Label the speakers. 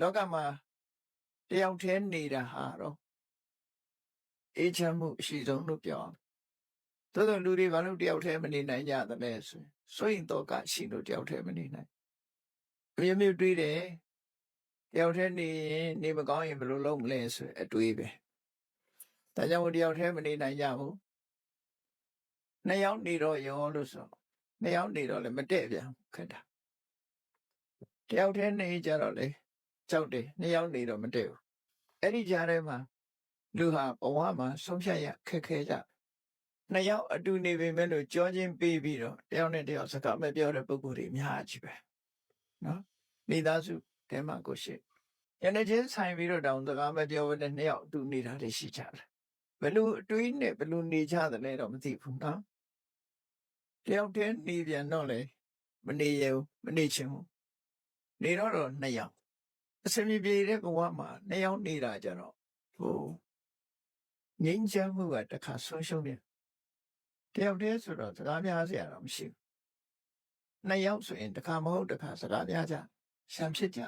Speaker 1: လောကမှာတယောက်တည်းနေတာဟာတော့အေးချမ်းမှုအရှိဆုံးလို့ပြောအောင်သို့သောလူတွေဘာလို့တယောက်တည်းမနေနိုင်ကြသလဲဆိုရင်စွန့်ရင်တော့ကရှိလို့တယောက်တည်းမနေနိုင်အမျိုးတွေးတယ်တယောက်တည်းနေရင်နေမကောင်းရင်ဘယ်လိုလုပ်မလဲဆိုအတွေးပဲဒါကြောင့်တယောက်တည်းမနေနိုင်ကြဘူးနှစ်ယောက်နေတော့ရောလို့ဆိုနှစ်ယောက်နေတော့လည်းမတည့်ပြန်ခက်တာတယောက်တည်းနေကြတော့လေကြောက်တယ်နှစ်ယောက်နေတော့မတည့်ဘူးအဲ့ဒီကြားထဲမှာလူဟာဘဝမှာဆုံးဖြတ်ရခက်ခဲကြနှစ်ယောက်အတူနေပေမဲ့လို့ကြောချင်းပေးပြီးတော့တယောက်နဲ့တယောက်စကားမပြောတဲ့ပုဂ္ဂိုလ်တွေအများကြီးပဲနော်မိသားစုတဲမှာကိုရှိရနေချင်းဆိုင်ပြီးတော့တောင်စကားမပြောဘဲနဲ့နှစ်ယောက်အတူနေတာတွေရှိကြတယ်ဘယ်လိုအတွေးနဲ့ဘယ်လိုနေကြသလဲတော့မသိဘူးနော်တယောက်တည်းနေပြန်တော့လေမနေရဘူးမနေချင်ဘူးနေတော့နှစ်ယောက်အစမြပြေတဲ့ဘဝမှာနှစ်ယောက်နေတာကြတော့ဟိုငြိမ်းချမ်းမှုကတစ်ခါဆုံးရှုံးတယ်တယောက်တည်းဆိုတော့စကားများစရာတော့မရှိဘူးနှစ်ယောက်ဆိုရင်တစ်ခါမဟုတ်တစ်ခါစကားများကြရှမ်းဖြစ်ကြ